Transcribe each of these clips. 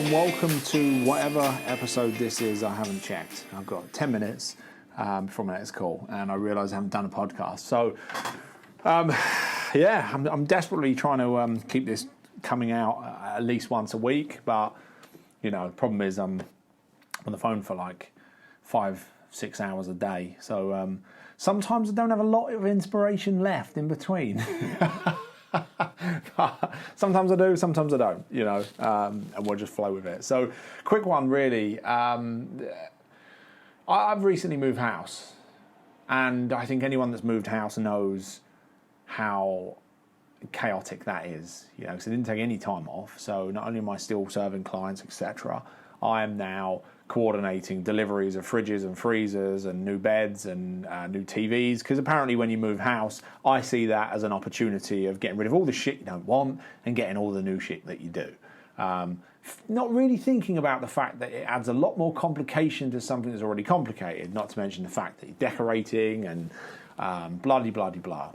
and welcome to whatever episode this is. I haven't checked. I've got 10 minutes before my next call, and I realise I haven't done a podcast. So, I'm desperately trying to keep this coming out at least once a week, but, you know, the problem is I'm on the phone for like 5-6 hours a day. So sometimes I don't have a lot of inspiration left in between. Sometimes I do, sometimes I don't, you know, and we'll just flow with it. So, quick one, really. I've recently moved house, and I think anyone that's moved house knows how chaotic that is, you know, because I didn't take any time off. So, not only am I still serving clients, etc., I am now coordinating deliveries of fridges and freezers and new beds and new TVs, because apparently when you move house, I see that as an opportunity of getting rid of all the shit you don't want and getting all the new shit that you do. Not really thinking about the fact that it adds a lot more complication to something that's already complicated, not to mention the fact that you're decorating and blah-de-blah-de-blah.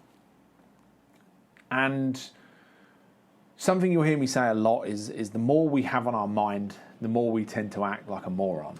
And something you'll hear me say a lot is the more we have on our mind, the more we tend to act like a moron.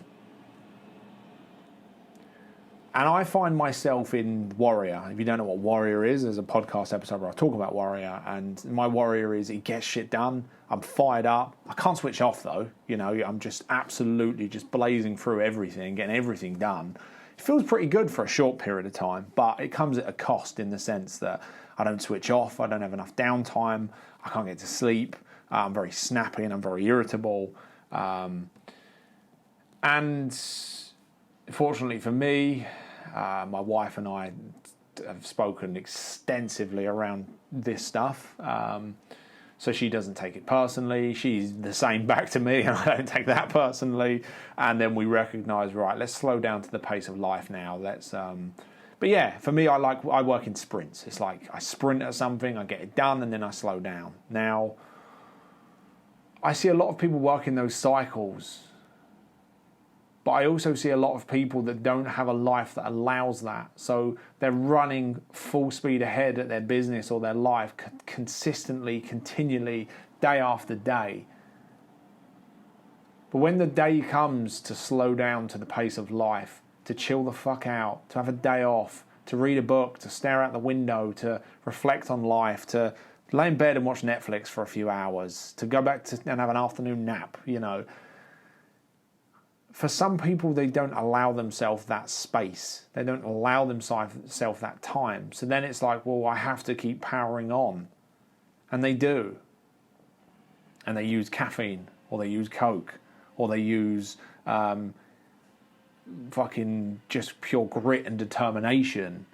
And I find myself in Warrior. If you don't know what Warrior is, there's a podcast episode where I talk about Warrior, and my Warrior is he gets shit done. I'm fired up. I can't switch off though. You know, I'm just absolutely just blazing through everything, getting everything done. It feels pretty good for a short period of time, but it comes at a cost in the sense that I don't switch off. I don't have enough downtime. I can't get to sleep. I'm very snappy and I'm very irritable. And fortunately for me, my wife and I have spoken extensively around this stuff. So she doesn't take it personally. She's the same back to me, and I don't take that personally. And then we recognise, right, let's slow down to the pace of life now. But yeah, for me, I work in sprints. It's like I sprint at something, I get it done, and then I slow down. Now, I see a lot of people work in those cycles, but I also see a lot of people that don't have a life that allows that. So they're running full speed ahead at their business or their life consistently, continually, day after day. But when the day comes to slow down to the pace of life, to chill the fuck out, to have a day off, to read a book, to stare out the window, to reflect on life, to lay in bed and watch Netflix for a few hours, to go back and have an afternoon nap, you know. For some people, they don't allow themselves that space. They don't allow themselves that time. So then it's like, well, I have to keep powering on. And they do. And they use caffeine, or they use Coke, or they use fucking just pure grit and determination.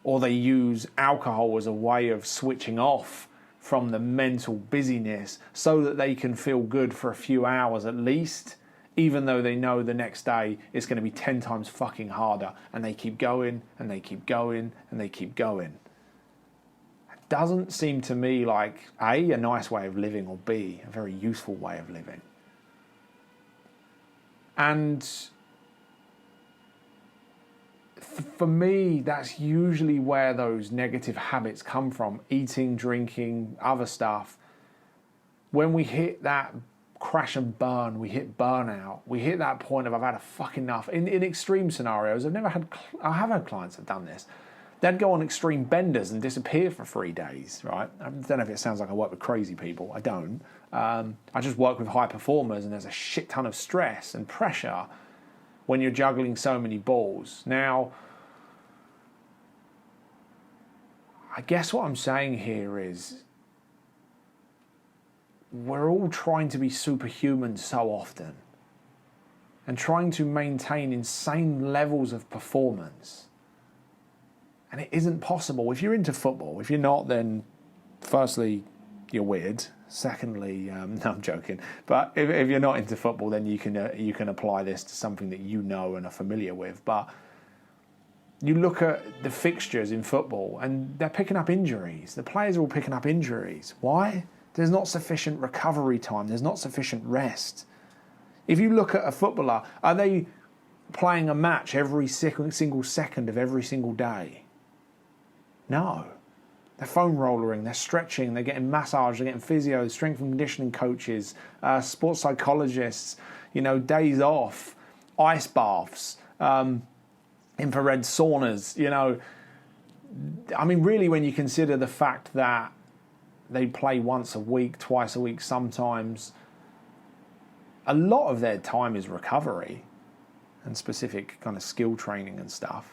Or they use alcohol as a way of switching off from the mental busyness so that they can feel good for a few hours at least, even though they know the next day it's going to be 10 times fucking harder. And they keep going, and they keep going, and they keep going. It doesn't seem to me like, A, a nice way of living, or B, a very useful way of living. And for me, that's usually where those negative habits come from. Eating, drinking, other stuff. When we hit that crash and burn, we hit burnout. We hit that point of I've had a fuck enough. In extreme scenarios, I have had clients that have done this. They'd go on extreme benders and disappear for 3 days, right? I don't know if it sounds like I work with crazy people. I don't. I just work with high performers, and there's a shit ton of stress and pressure when you're juggling so many balls. Now, I guess what I'm saying here is we're all trying to be superhuman so often and trying to maintain insane levels of performance. And it isn't possible. If you're into football, if you're not, then firstly, you're weird. Secondly, no, I'm joking. But if you're not into football, then you can apply this to something that you know and are familiar with. But you look at the fixtures in football, and they're picking up injuries. The players are all picking up injuries. Why? There's not sufficient recovery time. There's not sufficient rest. If you look at a footballer, are they playing a match every single second of every single day? No. They're foam rollering, they're stretching, they're getting massage, they're getting physio, strength and conditioning coaches, sports psychologists, days off, ice baths, infrared saunas, really, when you consider the fact that they play once a week, twice a week sometimes, a lot of their time is recovery and specific kind of skill training and stuff.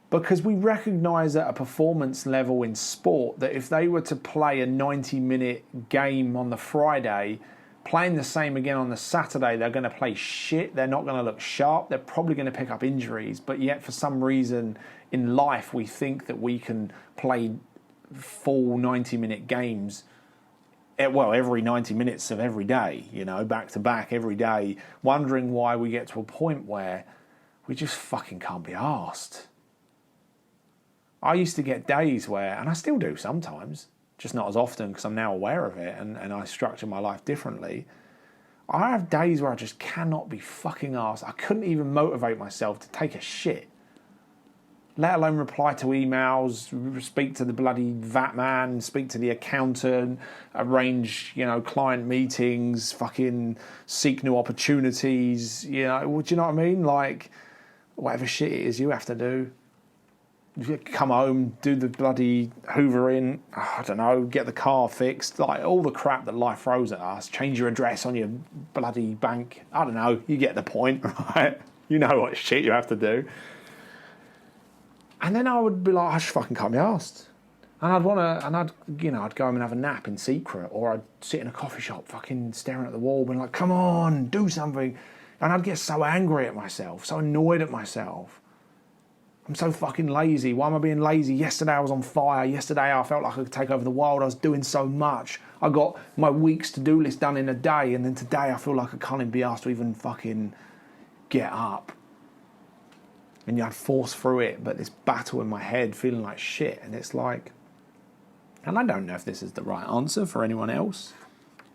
Because we recognise at a performance level in sport that if they were to play a 90-minute game on the Friday, playing the same again on the Saturday, they're going to play shit, they're not going to look sharp, they're probably going to pick up injuries, but yet for some reason in life we think that we can play full 90-minute games, every 90 minutes of every day, back to back every day, wondering why we get to a point where we just fucking can't be arsed. I used to get days where, and I still do sometimes, just not as often because I'm now aware of it and I structure my life differently. I have days where I just cannot be fucking arsed. I couldn't even motivate myself to take a shit, let alone reply to emails, speak to the bloody VAT man, speak to the accountant, arrange, client meetings, fucking seek new opportunities, do you know what I mean? Like, whatever shit it is you have to do. You come home, do the bloody hoovering, I don't know, get the car fixed, like all the crap that life throws at us, change your address on your bloody bank, I don't know, you get the point, right? You know what shit you have to do. And then I would be like, I just fucking can't be arsed. And I'd go home and have a nap in secret, or I'd sit in a coffee shop fucking staring at the wall, being like, come on, do something. And I'd get so angry at myself, so annoyed at myself. I'm so fucking lazy. Why am I being lazy? Yesterday I was on fire. Yesterday I felt like I could take over the world. I was doing so much. I got my week's to-do list done in a day, and then today I feel like I can't even be asked to even fucking get up. And I'd force through it, but this battle in my head feeling like shit. And it's like, and I don't know if this is the right answer for anyone else,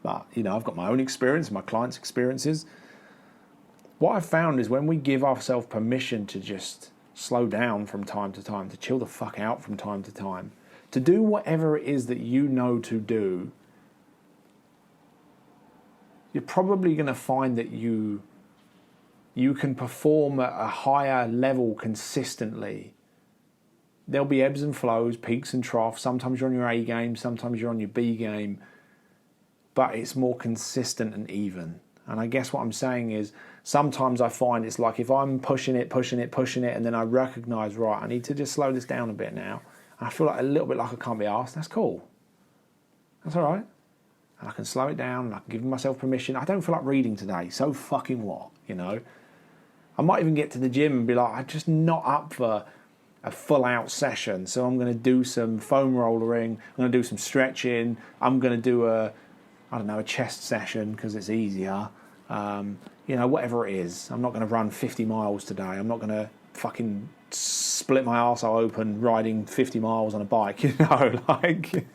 but, I've got my own experience, my clients' experiences. What I've found is when we give ourselves permission to just slow down from time to time, to chill the fuck out from time to time, to do whatever it is that you know to do, you're probably going to find that you can perform at a higher level consistently. There'll be ebbs and flows, peaks and troughs. Sometimes you're on your A game, sometimes you're on your B game, but it's more consistent and even. And I guess what I'm saying is, sometimes I find it's like if I'm pushing it, and then I recognise, right, I need to just slow this down a bit now. And I feel like a little bit like I can't be arsed. That's cool. That's all right. And I can slow it down, and I can give myself permission. I don't feel like reading today. So fucking what, I might even get to the gym and be like, I'm just not up for a full-out session, so I'm going to do some foam rollering, I'm going to do some stretching, I'm going to do a chest session because it's easier. Whatever it is. I'm not going to run 50 miles today. I'm not going to fucking split my arsehole open riding 50 miles on a bike, like...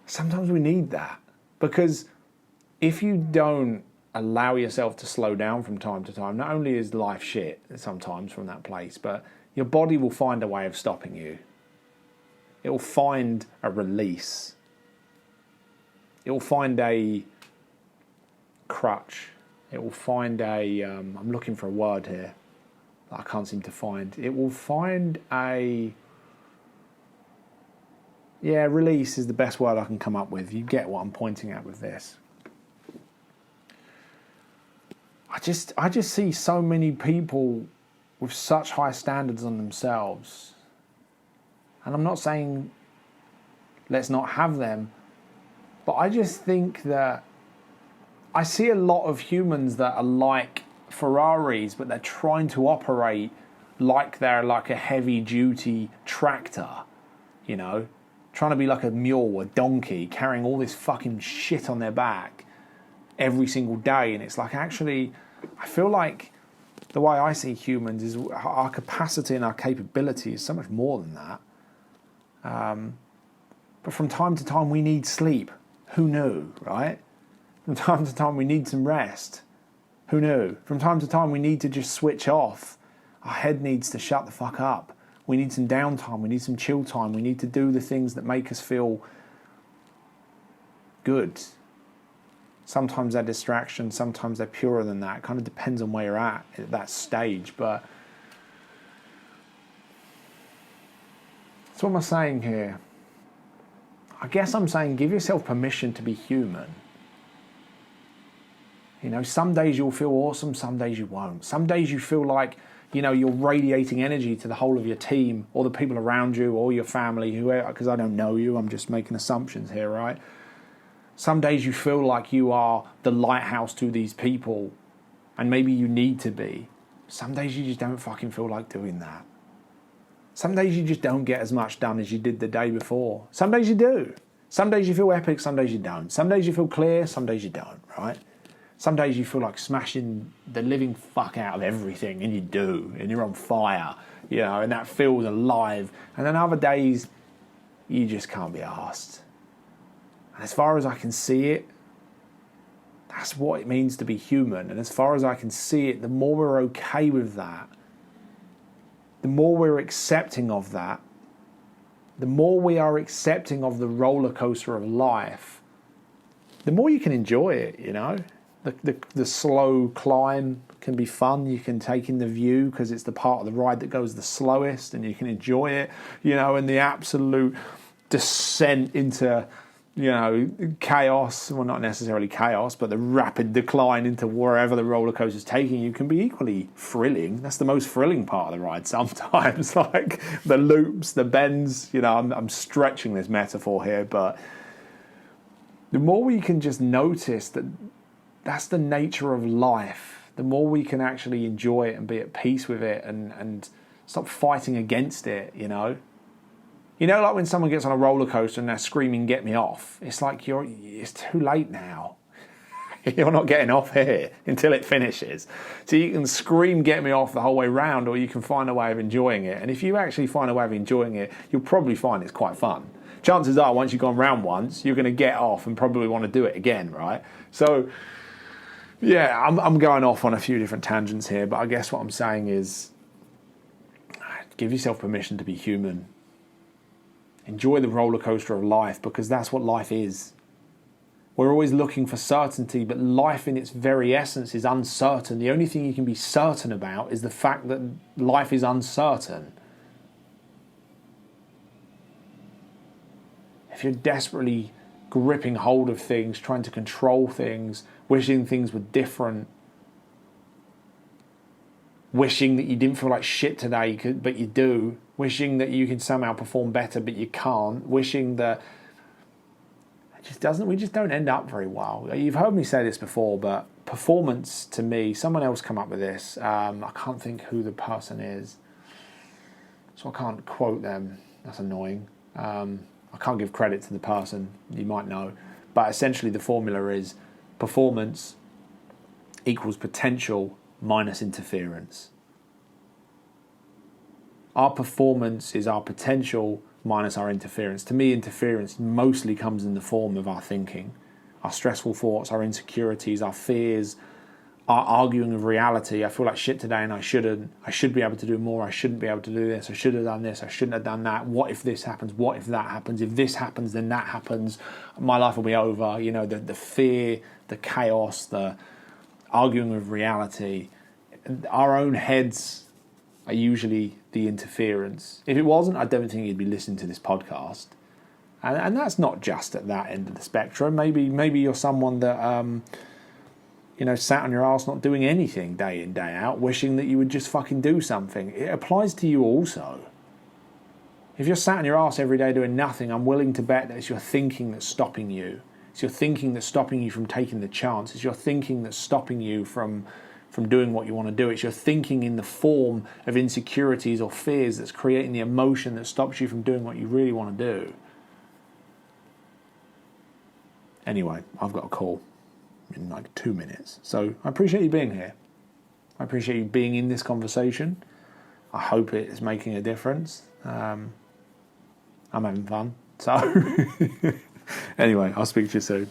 Sometimes we need that, because if you don't allow yourself to slow down from time to time, not only is life shit sometimes from that place, but your body will find a way of stopping you. It will find a release. It will find a crutch. It will find a... I'm looking for a word here that I can't seem to find. It will find a... Yeah, release is the best word I can come up with. You get what I'm pointing at with this. I just see so many people with such high standards on themselves. And I'm not saying let's not have them, but I just think that I see a lot of humans that are like Ferraris, but they're trying to operate like they're like a heavy-duty tractor, trying to be like a mule, a donkey, carrying all this fucking shit on their back every single day. And it's like, actually, I feel like the way I see humans is our capacity and our capability is so much more than that. But from time to time we need sleep. Who knew, right? From time to time we need some rest. Who knew? From time to time we need to just switch off. Our head needs to shut the fuck up. We need some downtime. We need some chill time. We need to do the things that make us feel good. Sometimes they're distractions. Sometimes they're purer than that. It kind of depends on where you're at that stage. But so what am I saying here? I guess I'm saying give yourself permission to be human. You know, some days you'll feel awesome, some days you won't. Some days you feel like, you know, you're radiating energy to the whole of your team or the people around you or your family, whoever, because I don't know you, I'm just making assumptions here, right? Some days you feel like you are the lighthouse to these people and maybe you need to be. Some days you just don't fucking feel like doing that. Some days you just don't get as much done as you did the day before. Some days you do. Some days you feel epic, some days you don't. Some days you feel clear, some days you don't, right? Some days you feel like smashing the living fuck out of everything, and you do, and you're on fire, you know, and that feels alive. And then other days, you just can't be arsed. And as far as I can see it, that's what it means to be human. And as far as I can see it, the more we're okay with that, the more we're accepting of that, the more we are accepting of the roller coaster of life, the more you can enjoy it, you know. The slow climb can be fun. You can take in the view because it's the part of the ride that goes the slowest and you can enjoy it, you know, and the absolute descent into, you know, chaos, well, not necessarily chaos, but the rapid decline into wherever the roller coaster is taking you can be equally thrilling. That's the most thrilling part of the ride sometimes, like the loops, the bends, you know, I'm stretching this metaphor here, but the more we can just notice that that's the nature of life, the more we can actually enjoy it and be at peace with it and stop fighting against it, you know? You know, like when someone gets on a roller coaster and they're screaming, "Get me off." It's like it's too late now. You're not getting off here until it finishes. So you can scream, "Get me off" the whole way round, or you can find a way of enjoying it. And if you actually find a way of enjoying it, you'll probably find it's quite fun. Chances are, once you've gone round once, you're going to get off and probably want to do it again, right? So, yeah, I'm going off on a few different tangents here, but I guess what I'm saying is give yourself permission to be human. Enjoy the roller coaster of life, because that's what life is. We're always looking for certainty, but life in its very essence is uncertain. The only thing you can be certain about is the fact that life is uncertain. If you're desperately gripping hold of things, trying to control things, wishing things were different, wishing that you didn't feel like shit today, but you do, wishing that you can somehow perform better, but you can't, wishing that we just don't end up very well. You've heard me say this before, but performance to me, someone else come up with this, I can't think who the person is, so I can't quote them, that's annoying. I can't give credit to the person, you might know, but essentially the formula is performance equals potential minus interference. Our performance is our potential minus our interference. To me, interference mostly comes in the form of our thinking, our stressful thoughts, our insecurities, our fears, our arguing of reality. I feel like shit today and I shouldn't. I should be able to do more. I shouldn't be able to do this. I should have done this. I shouldn't have done that. What if this happens? What if that happens? If this happens, then that happens. My life will be over. You know, the fear, the chaos, the arguing with reality. Our own heads are usually the interference. If it wasn't, I don't think you'd be listening to this podcast. And that's not just at that end of the spectrum. Maybe you're someone that sat on your ass not doing anything day in, day out, wishing that you would just fucking do something. It applies to you also. If you're sat on your ass every day doing nothing, I'm willing to bet that it's your thinking that's stopping you. It's your thinking that's stopping you from taking the chance. It's your thinking that's stopping you from doing what you want to do. It's your thinking in the form of insecurities or fears that's creating the emotion that stops you from doing what you really want to do. Anyway, I've got a call in like 2 minutes. So I appreciate you being here. I appreciate you being in this conversation. I hope it is making a difference. I'm having fun. So anyway, I'll speak to you soon.